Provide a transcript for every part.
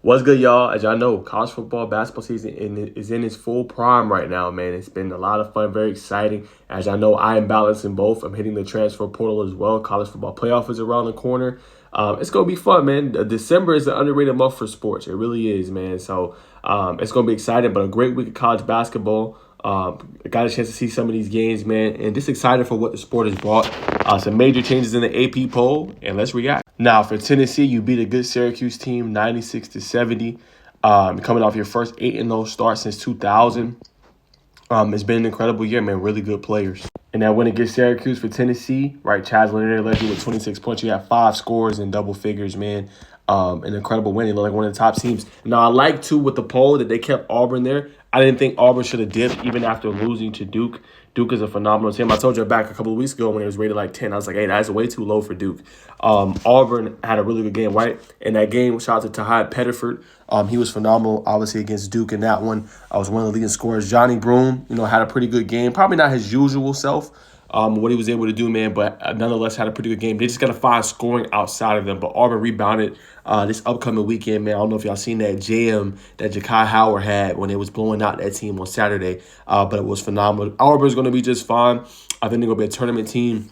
What's good, y'all? As y'all know, college football, basketball season is in its full prime right now, man. It's been a lot of fun, very exciting. As y'all know, I am balancing both. I'm hitting the transfer portal as well. College football playoff is around the corner. It's going to be fun, man. December is an underrated month for sports. It really is, man. So it's going to be exciting, but a great week of college basketball. Got a chance to see some of these games, man, and just excited for what the sport has brought. Some major changes in the AP poll, and let's react. Now, for Tennessee, you beat a good Syracuse team, 96-70. Coming off your first 8-0 start since 2000. It's been an incredible year, man. Really good players. And that win against Syracuse for Tennessee, right? Chaz Leonard led you with 26 points. You had 5 scores in double figures, man. An incredible win. He looked like one of the top teams. Now, I like, too, with the poll that they kept Auburn there. I didn't think Auburn should have dipped even after losing to Duke. Duke is a phenomenal team. I told you back a couple of weeks ago when it was rated like 10. I was like, hey, that's way too low for Duke. Auburn had a really good game, right? In that game, shout out to Tahad Pettiford. He was phenomenal, obviously, against Duke in that one. I was one of the leading scorers. Johnny Broom, had a pretty good game. Probably not his usual self, what he was able to do, man, but nonetheless had a pretty good game. They just got to find scoring outside of them. But Auburn rebounded this upcoming weekend, man. I don't know if y'all seen that jam that Ja'Kai Howard had when it was blowing out that team on Saturday, but it was phenomenal. Auburn's going to be just fine. I think they're going to be a tournament team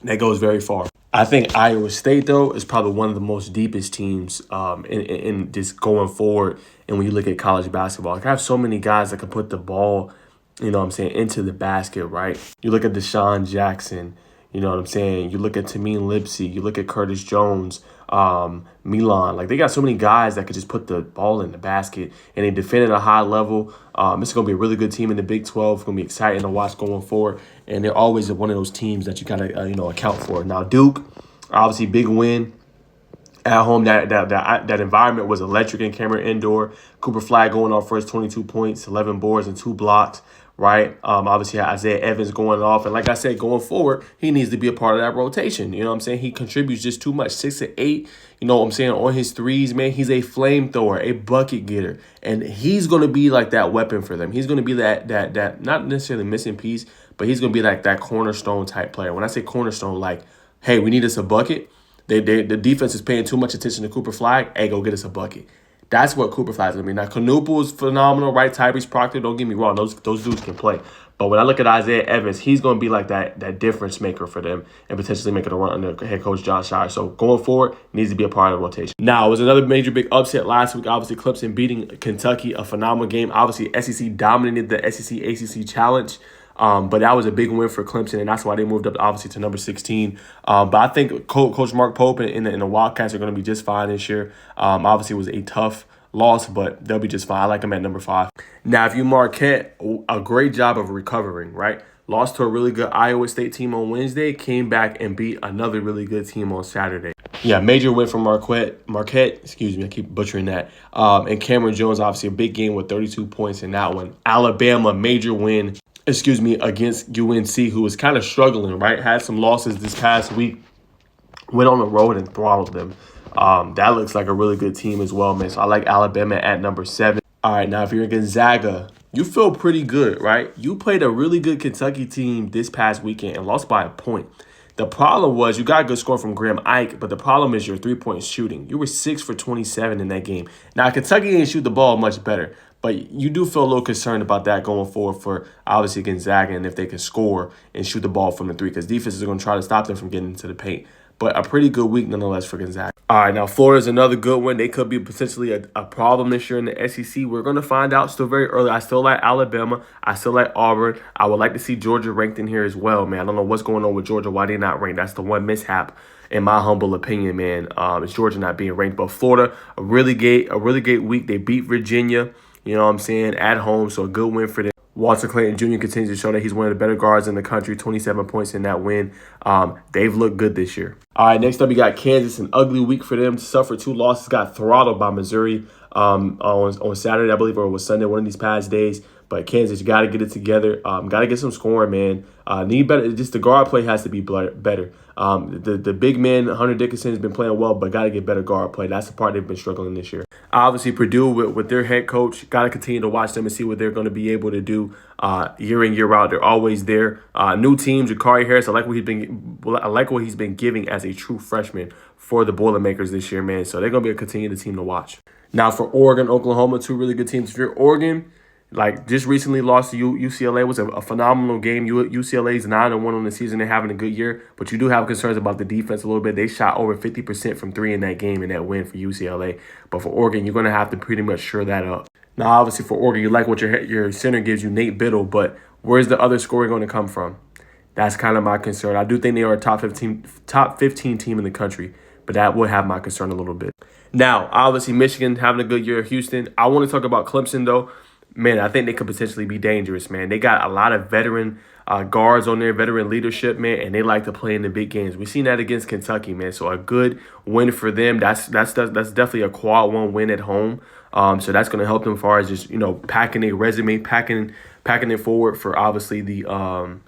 that goes very far. I think Iowa State, though, is probably one of the most deepest teams in just going forward. And when you look at college basketball, I have so many guys that can put the ball, into the basket, right? You look at Deshaun Jackson, you know what I'm saying? You look at Tameen Lipsey, you look at Curtis Jones, Milan. Like, they got so many guys that could just put the ball in the basket, and they defend at a high level. It's going to be a really good team in the Big 12. It's going to be exciting to watch going forward, and they're always one of those teams that you got to, account for. Now, Duke, obviously, big win at home. That environment was electric in Cameron Indoor. Cooper Flagg going off for his 22 points, 11 boards, and 2 blocks. Right. Obviously, Isaiah Evans going off. And like I said, going forward, he needs to be a part of that rotation. You know what I'm saying? He contributes just too much. 6 to 8, on his threes, man. He's a flamethrower, a bucket getter. And he's going to be like that weapon for them. He's going to be that not necessarily missing piece, but he's going to be like that cornerstone type player. When I say cornerstone, like, hey, we need us a bucket. The defense is paying too much attention to Cooper Flagg. Hey, go get us a bucket. That's what Cooper Flagg's going to be. Now, Knuppel is phenomenal, right? Tyrese Proctor, don't get me wrong. Those dudes can play. But when I look at Isaiah Evans, he's going to be like that difference maker for them and potentially making a run under head coach Josh Shire. So going forward, needs to be a part of the rotation. Now, it was another major big upset last week. Obviously, Clemson beating Kentucky, a phenomenal game. Obviously, SEC dominated the SEC ACC Challenge. But that was a big win for Clemson, and that's why they moved up, obviously, to number 16. But I think Coach Mark Pope and the Wildcats are going to be just fine this year. Obviously, it was a tough loss, but they'll be just fine. I like them at number 5. Now, if you Marquette, a great job of recovering, right? Lost to a really good Iowa State team on Wednesday, came back and beat another really good team on Saturday. Yeah, major win from Marquette, I keep butchering that. And Cameron Jones, obviously, a big game with 32 points in that one. Alabama, major win. Against UNC, who was kind of struggling, right? Had some losses this past week. Went on the road and throttled them. That looks like a really good team as well, man. So I like Alabama at number 7. All right, now if you're Gonzaga, you feel pretty good, right? You played a really good Kentucky team this past weekend and lost by a point. The problem was you got a good score from Graham Ike, but the problem is your 3-point shooting. You were 6 for 27 in that game. Now, Kentucky didn't shoot the ball much better, but you do feel a little concerned about that going forward for, obviously, Gonzaga and if they can score and shoot the ball from the 3, because defenses are going to try to stop them from getting into the paint. But a pretty good week nonetheless for Gonzaga. All right, now Florida's another good one. They could be potentially a problem this year in the SEC. We're going to find out still very early. I still like Alabama. I still like Auburn. I would like to see Georgia ranked in here as well, man. I don't know what's going on with Georgia. Why they not ranked? That's the one mishap, in my humble opinion, man. It's Georgia not being ranked. But Florida, a really great week. They beat Virginia, at home. So a good win for them. Walter Clayton Jr. continues to show that he's one of the better guards in the country, 27 points in that win. They've looked good this year. All right, next up, we got Kansas, an ugly week for them. Suffered 2 losses, got throttled by Missouri on Saturday, I believe, or it was Sunday, one of these past days. But Kansas, you got to get it together. Got to get some scoring, man. Need better. Just the guard play has to be better. The big man, Hunter Dickinson, has been playing well, but got to get better guard play. That's the part they've been struggling this year. Obviously, Purdue with their head coach, got to continue to watch them and see what they're going to be able to do year in, year out. They're always there. New team, Jakari Harris. I like what he's been giving as a true freshman for the Boilermakers this year, man. So they're going to be a continued team to watch. Now for Oregon, Oklahoma, two really good teams. If you're Oregon, like just recently lost to UCLA, was a phenomenal game. UCLA's 9-1 on the season. They're having a good year, but you do have concerns about the defense a little bit. They shot over 50% from three in that game in that win for UCLA. But for Oregon, you're going to have to pretty much shore that up. Now, obviously for Oregon, you like what your center gives you, Nate Biddle, but where's the other scoring going to come from? That's kind of my concern. I do think they are a top 15 team in the country, but that would have my concern a little bit. Now, obviously, Michigan having a good year. Houston. I want to talk about Clemson, though. Man, I think they could potentially be dangerous, man. They got a lot of veteran guards on there, veteran leadership, man, and they like to play in the big games. We've seen that against Kentucky, man. So a good win for them. That's definitely a quad one win at home. So that's going to help them as far as just, packing their resume, packing it forward for obviously the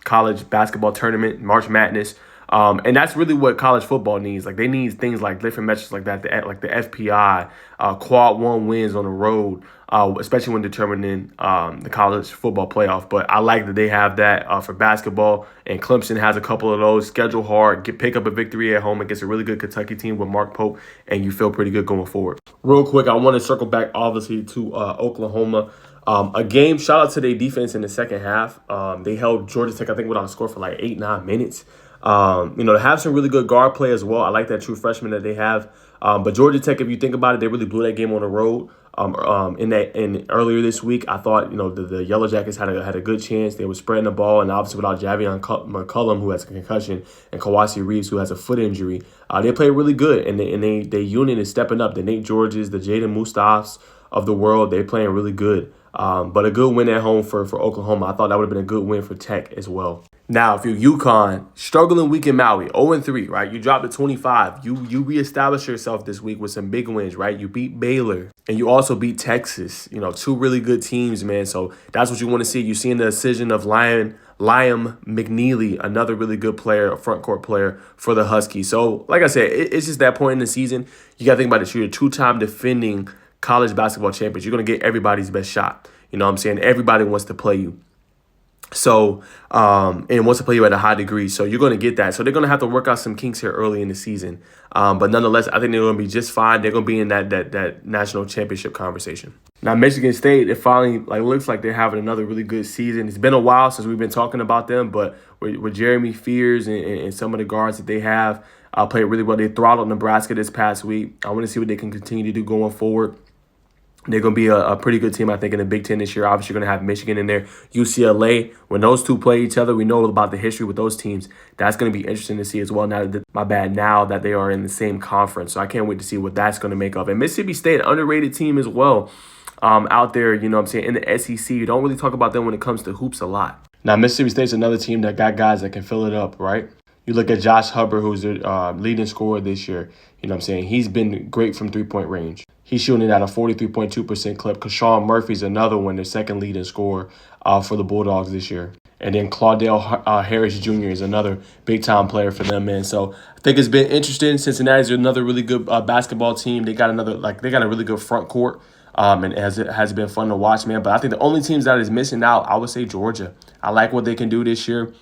college basketball tournament, March Madness. And that's really what college football needs. Like they need things like different metrics like that, like the FPI, quad one wins on the road, especially when determining the college football playoff. But I like that they have that for basketball, and Clemson has a couple of those. Schedule hard, pick up a victory at home against a really good Kentucky team with Mark Pope, and you feel pretty good going forward. Real quick, I want to circle back obviously to Oklahoma. A game, shout out to their defense in the second half. They held Georgia Tech, I think, without a score for like 8-9 minutes. They have some really good guard play as well. I like that true freshman that they have. But Georgia Tech, if you think about it, they really blew that game on the road. In earlier this week, I thought the Yellow Jackets had a good chance. They were spreading the ball, and obviously without Javion McCullum, who has a concussion, and Kawasi Reeves, who has a foot injury, they played really good. And their unit is stepping up. The Nate Georges, the Jaden Mustafs of the world, they're playing really good. But a good win at home for Oklahoma. I thought that would have been a good win for Tech as well. Now, if you're UConn, struggling week in Maui, 0-3, right? You dropped to 25. You reestablish yourself this week with some big wins, right? You beat Baylor, and you also beat Texas. Two really good teams, man. So that's what you want to see. You're seeing the decision of Liam McNeely, another really good player, a front court player for the Huskies. So, like I said, it's just that point in the season. You got to think about it. You're a two-time defending college basketball champions. You're going to get everybody's best shot. You know what I'm saying? Everybody wants to play you. So, and wants to play you at a high degree. So you're going to get that. So they're going to have to work out some kinks here early in the season. But nonetheless, I think they're going to be just fine. They're going to be in that national championship conversation. Now, Michigan State, it finally looks like they're having another really good season. It's been a while since we've been talking about them, but with Jeremy Fears and some of the guards that they have played really well. They throttled Nebraska this past week. I want to see what they can continue to do going forward. They're going to be a pretty good team, I think, in the Big Ten this year. Obviously, you're going to have Michigan in there, UCLA. When those two play each other, we know about the history with those teams. That's going to be interesting to see as well. Now that they are in the same conference. So I can't wait to see what that's going to make of. And Mississippi State, underrated team as well out there, in the SEC. You don't really talk about them when it comes to hoops a lot. Now, Mississippi State's another team that got guys that can fill it up, right? You look at Josh Hubbard, who's the leading scorer this year. He's been great from three-point range. He's shooting at a 43.2% clip. Kashawn Murphy's another one, their second leading scorer for the Bulldogs this year. And then Claudell Harris Jr. is another big-time player for them, man. So I think it's been interesting. Cincinnati's another really good basketball team. They got a really good front court. And it has been fun to watch, man. But I think the only teams that is missing out, I would say Georgia. I like what they can do this year.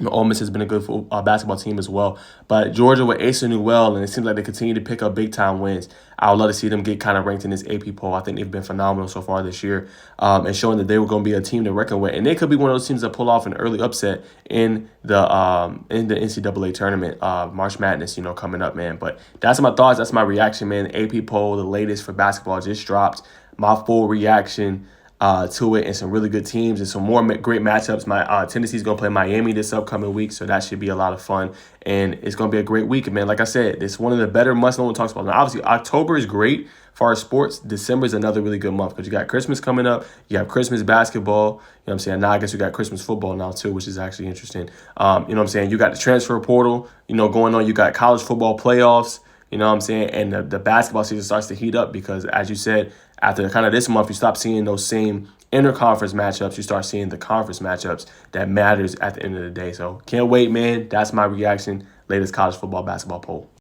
Ole Miss has been a good basketball team as well. But Georgia with Asa Newell, and it seems like they continue to pick up big-time wins. I would love to see them get kind of ranked in this AP poll. I think they've been phenomenal so far this year and showing that they were going to be a team to reckon with. And they could be one of those teams that pull off an early upset in the NCAA tournament, March Madness, coming up, man. But that's my thoughts. That's my reaction, man. The AP poll, the latest for basketball, just dropped. My full reaction to it, and some really good teams and some more great matchups. Tennessee's going to play Miami this upcoming week, so that should be a lot of fun. And it's going to be a great week, man. Like I said, it's one of the better months no one talks about. Now, obviously, October is great for our sports. December is another really good month because you got Christmas coming up. You have Christmas basketball. You know what I'm saying? Now I guess we got Christmas football now, too, which is actually interesting. You know what I'm saying? You got the transfer portal, going on. You got college football playoffs. You know what I'm saying? And the basketball season starts to heat up because, as you said, after kind of this month, you stop seeing those same interconference matchups, you start seeing the conference matchups that matters at the end of the day. So can't wait, man. That's my reaction. Latest college football basketball poll.